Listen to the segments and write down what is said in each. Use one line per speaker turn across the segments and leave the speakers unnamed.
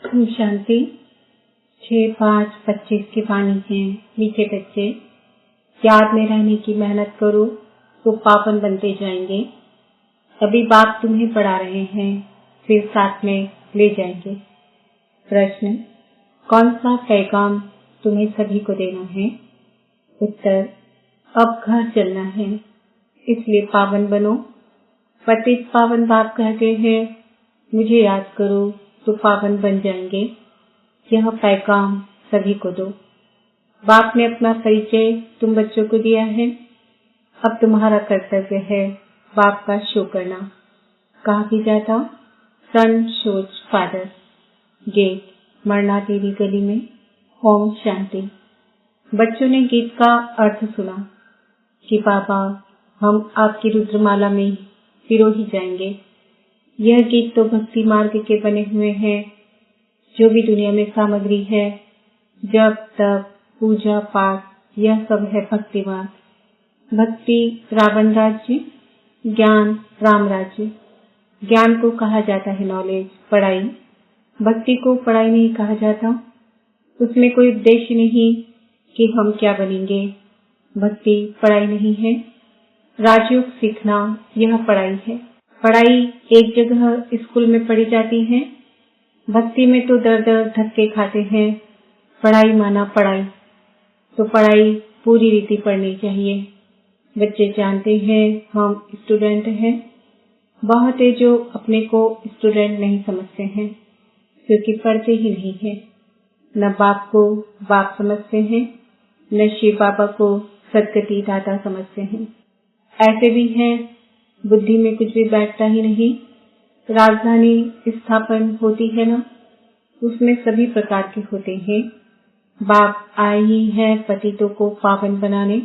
शांति 6-5-25 की वाणी है। मीठे बच्चे, याद में रहने की मेहनत करो तो पावन बनते जाएंगे। अभी बाप तुम्हें पढ़ा रहे हैं, फिर साथ में ले जाएंगे। प्रश्न, कौन सा पैगाम तुम्हें सभी को देना है? उत्तर, अब घर चलना है, इसलिए पावन बनो। पतित पावन बाप कहते हैं, मुझे याद करो तो पावन बन जाएंगे। यह पैगाम सभी को दो। बाप ने अपना परिचय तुम बच्चों को दिया है। अब तुम्हारा कर्तव्य है बाप का शो करना। कहा भी जाता, सन शोज फादर, गेट, मरना देवी गली में। ओम शांति। बच्चों ने गीत का अर्थ सुना कि बाबा, हम आपकी रुद्रमाला में पिरो ही जाएंगे। यह गीत तो भक्ति मार्ग के बने हुए हैं। जो भी दुनिया में सामग्री है, जब तप, पूजा पाठ, यह सब है भक्ति मार्ग। भक्ति रावण राज्य, ज्ञान राम राज्य। ज्ञान को कहा जाता है नॉलेज, पढ़ाई। भक्ति को पढ़ाई नहीं कहा जाता। उसमें कोई उद्देश्य नहीं कि हम क्या बनेंगे। भक्ति पढ़ाई नहीं है। राजयोग सीखना यह पढ़ाई है। पढ़ाई एक जगह स्कूल में पढ़ी जाती है। भक्ति में तो दर दर धक्के खाते हैं। पढ़ाई माना पढ़ाई, तो पढ़ाई पूरी रीति पढ़नी चाहिए। बच्चे जानते हैं हम स्टूडेंट हैं। बहुत है जो अपने को स्टूडेंट नहीं समझते हैं, क्योंकि पढ़ते ही नहीं है। न बाप को बाप समझते हैं, न शिव बाबा को सदगति दाता समझते हैं। ऐसे भी हैं बुद्धि में कुछ भी बैठता ही नहीं। राजधानी स्थापन होती है ना, उसमें सभी प्रकार के होते हैं। बाप आए ही हैं पतितों को पावन बनाने।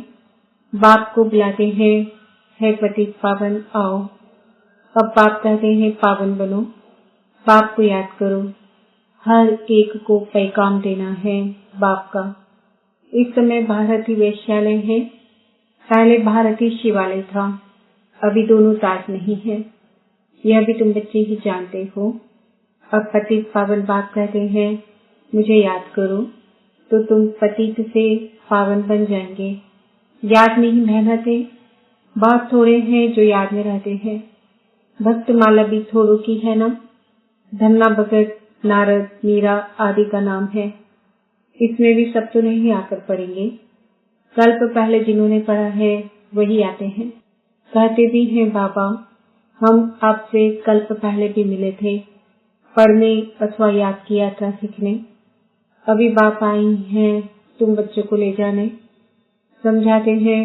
बाप को बुलाते हैं, है पतित पावन आओ। अब बाप कहते हैं पावन बनो। बाप को याद करो। हर एक को पैगाम देना है बाप का। इस समय भारतीय वेश्यालय है, पहले भारतीय शिवालय था। अभी दोनों ताज नहीं है। यह भी तुम बच्चे ही जानते हो। अब पतित पावन बाप कहते हैं, मुझे याद करो तो तुम पतित से पावन बन जाएंगे। याद में ही मेहनत है। बहुत थोड़े हैं जो याद में रहते हैं। भक्त माला भी थोड़ों की है ना। धन्ना भगत, नारद, मीरा आदि का नाम है। इसमें भी सब तो नहीं आकर पढ़ेंगे। कल्प पहले जिन्होंने पढ़ा है वही आते हैं। कहते भी हैं बाबा, हम आपसे कल्प पहले भी मिले थे, पढ़ने अथवा याद किया था सीखने। अभी बाप आई हैं तुम बच्चों को ले जाने। समझाते हैं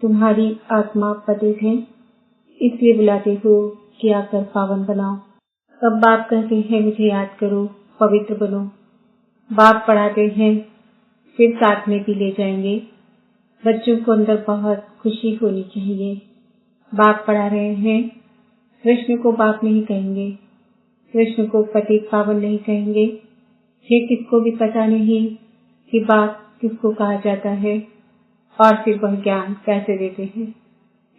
तुम्हारी आत्मा पतित है, इसलिए बुलाते हो कि आकर पावन बनाओ। अब बाप कहते हैं मुझे याद करो, पवित्र बनो। बाप पढ़ाते हैं, फिर साथ में भी ले जाएंगे। बच्चों को अंदर बहुत खुशी होनी चाहिए। बाप पढ़ा रहे हैं। कृष्ण को बाप नहीं कहेंगे, कृष्ण को पतित पावन नहीं कहेंगे। ये किसको भी पता नहीं कि बाप किसको कहा जाता है और फिर वह ज्ञान कैसे देते हैं।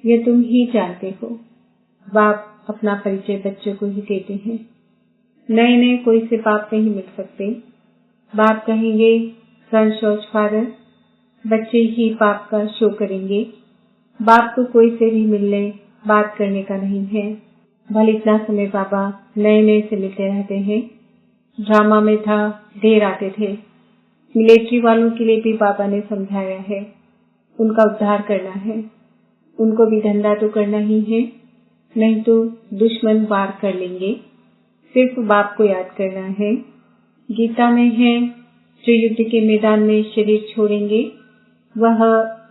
ये तुम ही जानते हो। बाप अपना परिचय बच्चों को ही देते हैं। नए नए कोई से बाप नहीं मिल सकते। बाप कहेंगे सनशोज फादर, बच्चे ही बाप का शो करेंगे। बाप को कोई से भी मिलने बात करने का नहीं है। भले इतना समय बाबा नए नए से मिलते रहते हैं। ड्रामा में था, ढेर आते थे। मिलिट्री वालों के लिए भी बाबा ने समझाया है, उनका उद्धार करना है। उनको भी धंधा तो करना ही है, नहीं तो दुश्मन वार कर लेंगे। सिर्फ बाप को याद करना है। गीता में है, जो युद्ध के मैदान में शरीर छोड़ेंगे वह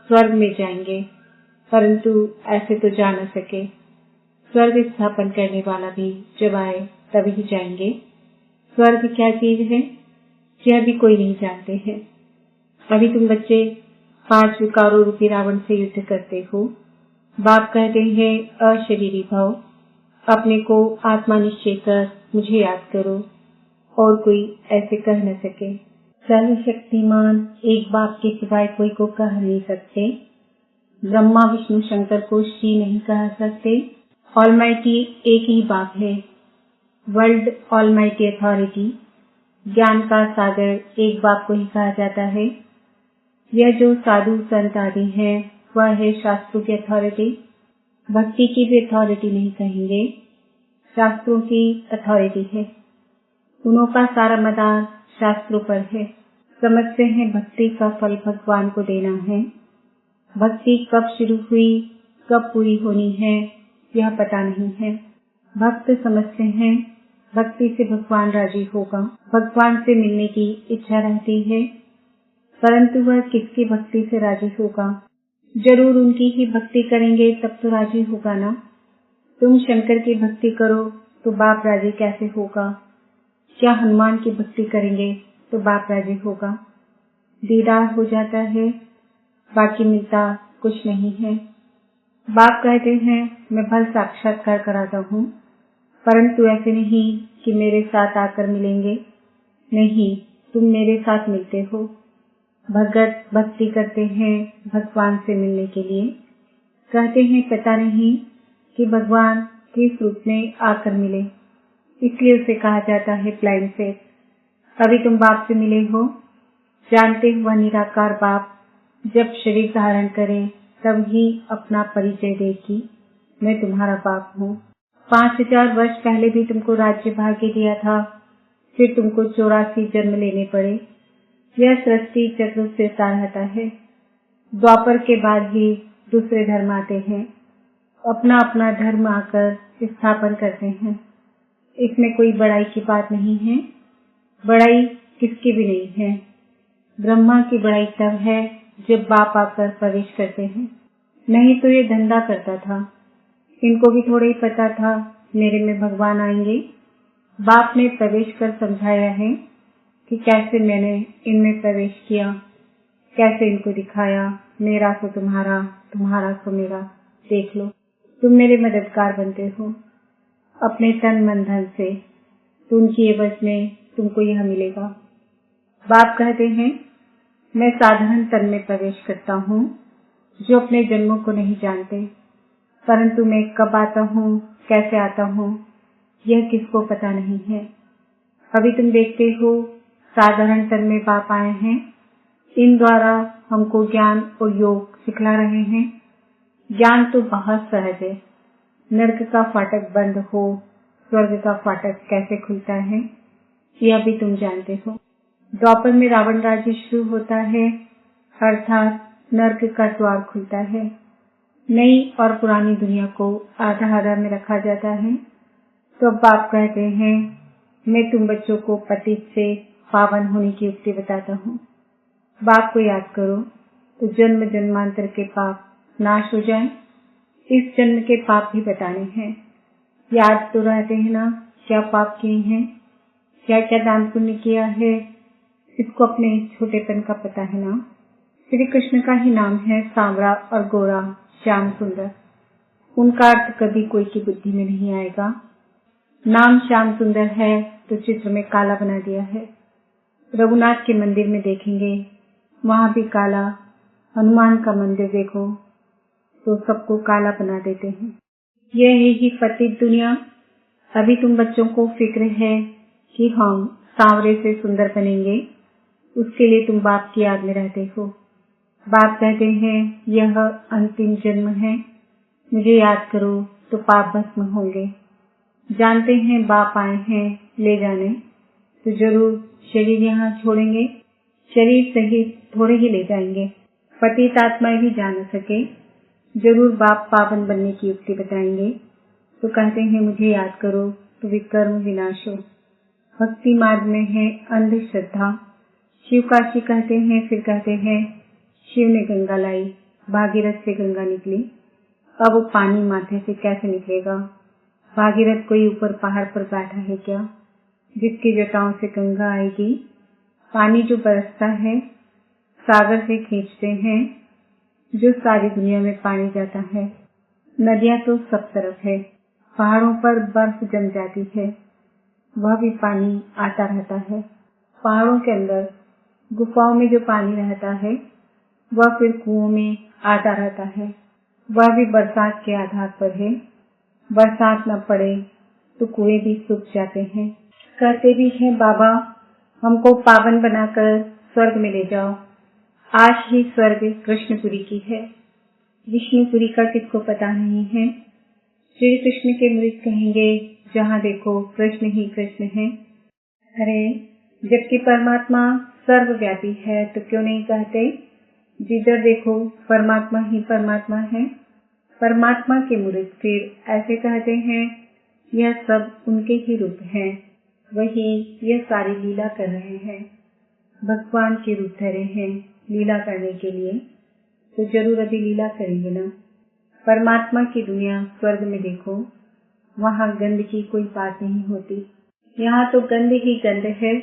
स्वर्ग में जाएंगे, परंतु ऐसे तो जा न सके। स्वर्ग स्थापन करने वाला भी जब आए तभी जाएंगे। स्वर्ग क्या चीज है, यह भी कोई नहीं जानते हैं। अभी तुम बच्चे 5 विकारों रूपी रावण से युद्ध करते हो। बाप कहते हैं अशरीरी भव, अपने को आत्मा निश्चय कर मुझे याद करो, और कोई ऐसे कह न सके। सर्वशक्तिमान एक बाप के सिवाय कोई को कह नहीं सकते। ब्रह्मा विष्णु शंकर को श्री नहीं कह सकते। ऑलमाइटी एक ही बाप है। वर्ल्ड ऑलमाइटी अथॉरिटी ज्ञान का सागर एक बाप को ही कहा जाता है। यह जो साधु संत आदि है वह है शास्त्रों की अथॉरिटी। भक्ति की भी अथॉरिटी नहीं कहेंगे, शास्त्रों की अथॉरिटी है। उन्हों का सारा मदार शास्त्रों पर है। समझते हैं भक्ति का फल भगवान को देना है। भक्ति कब शुरू हुई, कब पूरी होनी है, यह पता नहीं है। भक्त समझते हैं भक्ति से भगवान राजी होगा। भगवान से मिलने की इच्छा रहती है, परंतु वह किसकी भक्ति से राजी होगा? जरूर उनकी ही भक्ति करेंगे तब तो राजी होगा ना। तुम शंकर की भक्ति करो तो बाप राजी कैसे होगा? क्या हनुमान की भक्ति करेंगे तो बाप राजी होगा? दीदार हो जाता है, बाकी मिलता कुछ नहीं है। बाप कहते हैं मैं भल साक्षात्कार कराता हूँ, परंतु ऐसे नहीं कि मेरे साथ आकर मिलेंगे। नहीं, तुम मेरे साथ मिलते हो। भगत भक्ति करते हैं भगवान से मिलने के लिए। कहते हैं पता नहीं कि भगवान किस रूप में आकर मिले, इसलिए उसे कहा जाता है ब्लाइंड फेथ। अभी तुम बाप से मिले हो, जानते हो वह निराकार बाप जब शरीर धारण करे तब ही अपना परिचय दे कि मैं तुम्हारा बाप हूँ। 5000 वर्ष पहले भी तुमको राज्य भाग्य दिया था, फिर तुमको 84 जन्म लेने पड़े। यह सृष्टि चक्र फिरता रहता है। द्वापर के बाद ही दूसरे धर्म आते हैं, अपना अपना धर्म आकर स्थापन करते हैं। इसमें कोई बड़ाई की बात नहीं है, बड़ाई किसकी भी नहीं है। ब्रह्मा की बड़ाई तब है जब बाप आकर प्रवेश करते हैं, नहीं तो ये धंधा करता था। इनको भी थोड़ा ही पता था मेरे में भगवान आएंगे। बाप ने प्रवेश कर समझाया है कि कैसे मैंने इनमें प्रवेश किया, कैसे इनको दिखाया मेरा तो तुम्हारा, तुम्हारा तो मेरा। देख लो, तुम मेरे मददगार बनते हो अपने तन मन धन से, तो उनकी एवज में तुमको यह मिलेगा। बाप कहते हैं मैं साधारण तन में प्रवेश करता हूँ जो अपने जन्मों को नहीं जानते, परंतु मैं कब आता हूँ, कैसे आता हूँ, यह किसको पता नहीं है। अभी तुम देखते हो साधारण तन में बाप आए हैं, इन द्वारा हमको ज्ञान और योग सिखला रहे हैं। ज्ञान तो बहुत सहज है। नरक का फाटक बंद हो, स्वर्ग का फाटक कैसे खुलता है, यह भी तुम जानते हो। द्वापर में रावण राज्य शुरू होता है, अर्थात नरक का द्वार खुलता है। नई और पुरानी दुनिया को आधा आधा में रखा जाता है। तो अब बाप कहते हैं मैं तुम बच्चों को पतित से पावन होने की युक्ति बताता हूँ। बाप को याद करो तो जन्म जन्मांतर के पाप नाश हो जाए। इस जन्म के पाप भी बताने हैं। याद तो रहते हैं ना, क्या पाप किए हैं, क्या क्या दान पुण्य किया है, इसको अपने छोटेपन का पता है ना। श्री कृष्ण का ही नाम है सांवरा और गोरा, श्याम सुंदर। उनका अर्थ कभी कोई की बुद्धि में नहीं आएगा। नाम श्याम सुंदर है तो चित्र में काला बना दिया है। रघुनाथ के मंदिर में देखेंगे वहाँ भी काला। हनुमान का मंदिर देखो तो सबको काला बना देते हैं। यह है ही पतित दुनिया। अभी तुम बच्चों को फिक्र है कि हम सांवरे से सुंदर बनेंगे, उसके लिए तुम बाप की याद में रहते हो। बाप कहते हैं यह अंतिम जन्म है, मुझे याद करो तो पाप भस्म होंगे। जानते हैं बाप आए हैं ले जाने, तो जरूर शरीर यहाँ छोड़ेंगे, शरीर सहित थोड़े ही ले जाएंगे। पतित आत्माएं भी जान सके, जरूर बाप पावन बनने की युक्ति बताएंगे। तो कहते हैं मुझे याद करो तो विकर्म विनाश हो। भक्ति मार्ग में है अंधश्रद्धा। शिव काशी कहते हैं, फिर कहते हैं शिव ने गंगा लाई, भागीरथ से गंगा निकली। अब वो पानी माथे से कैसे निकलेगा? भागीरथ कोई ऊपर पहाड़ पर बैठा है क्या, जिसकी जटाओं से गंगा आएगी? पानी जो बरसता है सागर से खींचते हैं, जो सारी दुनिया में पानी जाता है। नदियां तो सब तरफ है, पहाड़ों पर बर्फ जम जाती है, वह भी पानी आता रहता है। पहाड़ों के अंदर गुफाओं में जो पानी रहता है वह फिर कुओं में आता रहता है, वह भी बरसात के आधार पर है। बरसात न पड़े तो कुएं भी सूख जाते हैं। कहते भी हैं बाबा हमको पावन बनाकर स्वर्ग में ले जाओ। आज ही स्वर्ग कृष्णपुरी की है, विष्णुपुरी का किसको पता नहीं है। श्री कृष्ण के मुरीद कहेंगे जहाँ देखो कृष्ण ही कृष्ण है। अरे जबकि परमात्मा सर्वव्यापी है तो क्यों नहीं कहते जिधर देखो परमात्मा ही परमात्मा है। परमात्मा के मुरीद फिर ऐसे कहते हैं यह सब उनके ही रूप हैं, वही यह सारी लीला कर रहे हैं। भगवान के रूप धरे हैं लीला करने के लिए, तो जरूर अभी लीला करेंगे ना। परमात्मा की दुनिया स्वर्ग में देखो, वहाँ गंध की कोई बात नहीं होती, यहाँ तो गंध ही गंध है।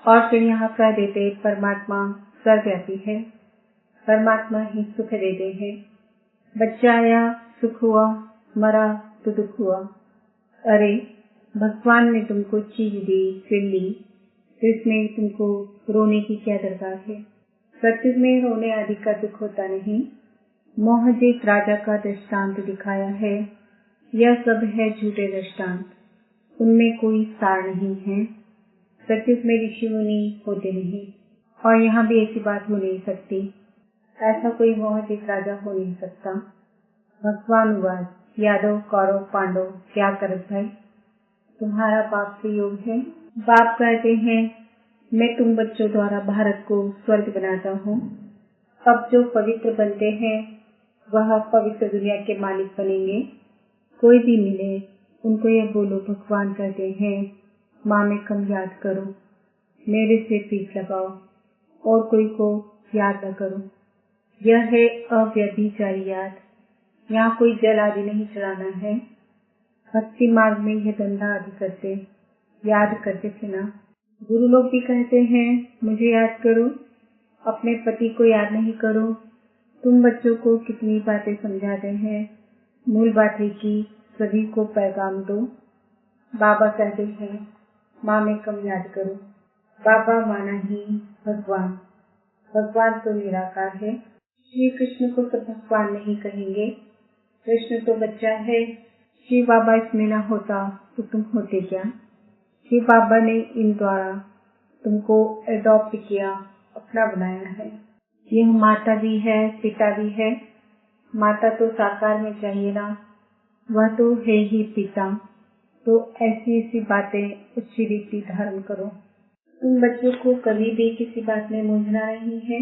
और फिर यहाँ कह देते परमात्मा सर्वव्यापी है, परमात्मा ही सुख देते हैं। बच्चा आया सुख हुआ, मरा तो दुख हुआ। अरे भगवान ने तुमको चीज दी फिर ली, तो इसमें तुमको रोने की क्या दरकार है। सत्युग में रोने आदि का दुख होता नहीं। मोहजित राजा का दृष्टांत दिखाया है, यह सब है झूठे दृष्टांत, उनमें कोई सार नहीं है। सत्युग में ऋषि मुनि होते नहीं, और यहाँ भी ऐसी बात हो नहीं सकती, ऐसा कोई मोहजित राजा हो नहीं सकता। भगवान वाद यादव कौरव पांडव क्या करत भाई, तुम्हारा बाप से योग है। बाप कहते हैं मैं तुम बच्चों द्वारा भारत को स्वर्ग बनाता हूँ। अब जो पवित्र बनते हैं वह पवित्र दुनिया के मालिक बनेंगे। कोई भी मिले उनको यह बोलो भगवान कहते हैं माँ में कम याद करो, मेरे से फीस लगाओ और कोई को याद न करो। यह है अव्यभिचारी याद, यहाँ कोई जल आदि नहीं चढ़ाना है। भक्ति मार्ग में यह धंधा आदि करते याद करते थे ना। गुरु लोग भी कहते हैं मुझे याद करो, अपने पति को याद नहीं करो। तुम बच्चों को कितनी बातें समझाते हैं, मूल बात है कि सभी को पैगाम दो। बाबा कहते हैं माँ में कम याद करो। बाबा माना ही भगवान, भगवान तो निराकार है। श्री कृष्ण को सब भगवान नहीं कहेंगे, कृष्ण तो बच्चा है। श्री बाबा इसमें न होता तो तुम होते क्या। श्री बाबा ने इन द्वारा तुमको एडॉप्ट किया, अपना बनाया है। यह माता भी है पिता भी है। माता तो साकार में चाहिए ना, वह तो है ही पिता। तो ऐसी ऐसी बातें उच्च रीति धारण करो। तुम बच्चों को कभी भी किसी बात में मूंझना नहीं है,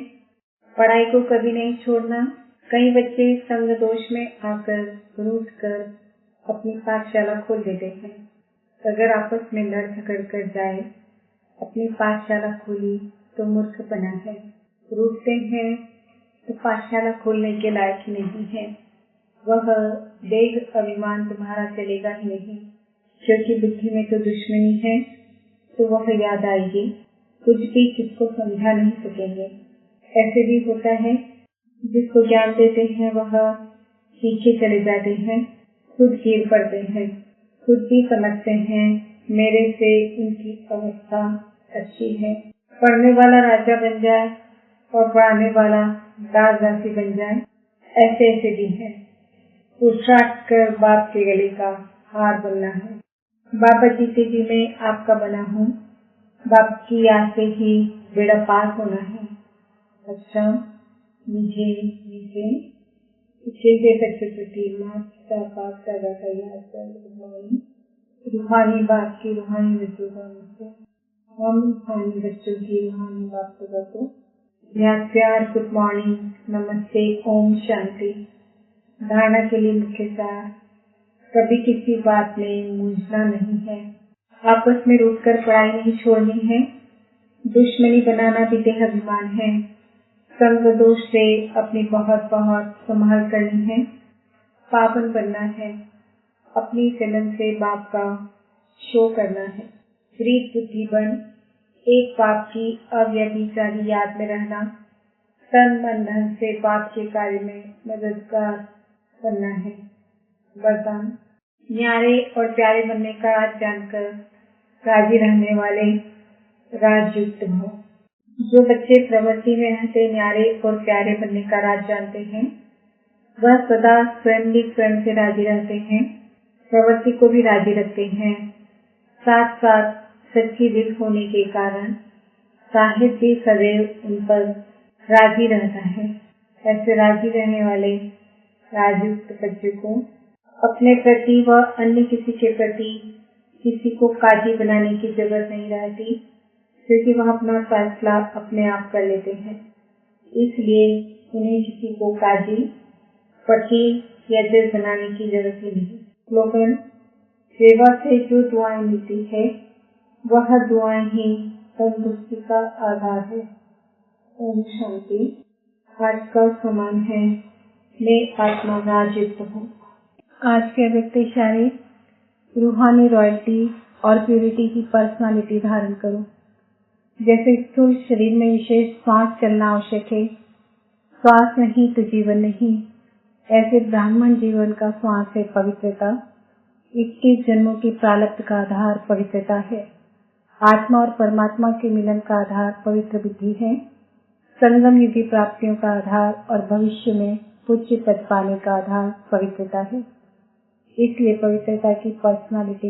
पढ़ाई को कभी नहीं छोड़ना। कई बच्चे संग दोष में आकर रूठ कर अपनी पाठशाला खोल देते हैं। अगर आपस में लड़ झगड़ कर जाए, अपनी पाठशाला खोली तो मूर्ख बना है। रूठते हैं तो पाठशाला खोलने के लायक ही नहीं है। वह देह अभिमान तुम्हारा चलेगा ही नहीं, क्योंकि बुद्धि में तो दुश्मनी है, तो वह याद आएगी। कुछ भी किसको समझा नहीं सकेंगे। ऐसे भी होता है जिसको ज्ञान देते हैं वह पीछे चले जाते हैं, खुद गिर पड़ते हैं, खुद भी समझते हैं मेरे से इनकी अवस्था अच्छी है। पढ़ने वाला राजा बन जाए और पढ़ाने वाला दासी बन जाए, ऐसे ऐसे भी है। पुरुषार्थ कर बाप के गले का हार बनना है। बाबा जीते जी मैं आपका बना हूँ, बाप की याद से ही बेड़ा पार होना है। अच्छा मुझे इसे प्रति माँ पिता बाप दादा का याद कर रूहानी बाप की रूहानी बच्चों का हम रूहानी बच्चों की रूहानी बाप को याद प्यार। गुड मॉर्निंग, नमस्ते, ओम शांति। धारणा के लिए मुख्य सार, कभी किसी बात में मूंझना नहीं है, आपस में रुककर पढ़ाई नहीं छोड़नी है, दुश्मनी बनाना भी देहाभिमान है, संग दोष से अपनी बहुत बहुत संभाल करनी है, पावन बनना है, अपनी जन्म से बाप का शो करना है, रीत बुद्धि बन, एक बाप की अव्यभिचारी याद में रहना, तन मन धन से बाप के कार्य में मददगार बनना है। वरदान, न्यारे और प्यारे बनने का राज जानकर राजी रहने वाले राजयुक्त हो। जो बच्चे प्रवृत्ति में रहते न्यारे और प्यारे बनने का राज जानते हैं, वह सदा स्वयं भी स्वयं से राजी रहते हैं, प्रवृत्ति को भी राजी रखते हैं। साथ साथ सच्ची दिल होने के कारण साहिब भी सदैव उन पर राजी रहता है। ऐसे राजी रहने वाले राजयुक्त बच्चे को अपने प्रति व अन्य किसी के प्रति किसी को काजी बनाने की जरूरत नहीं रहती, क्योंकि वह अपना फैसला अपने आप कर लेते हैं। इसलिए उन्हें किसी को काजी, वकील या जज बनाने की जरूरत ही नहीं। स्लोगन: सेवा से जो दुआएं मिलती है वह दुआएं ही तंदुरुस्ती का आधार है। ओम शांति। आज का समान है, मैं आत्मा राजयुक्त हूँ। आज के व्यक्ति इशारे: रूहानी रॉयल्टी और प्यूरिटी की पर्सनालिटी धारण करो। जैसे स्थूल शरीर में विशेष श्वास चलना आवश्यक है, श्वास नहीं तो जीवन नहीं, ऐसे ब्राह्मण जीवन का श्वास है पवित्रता। 21 जन्मों की प्रारब्ध का आधार पवित्रता है। आत्मा और परमात्मा के मिलन का आधार पवित्र बुद्धि है। संगम युगी प्राप्तियों का आधार और भविष्य में उच्च पद पाने का आधार पवित्रता है। इसलिए पवित्रता की पर्सनालिटी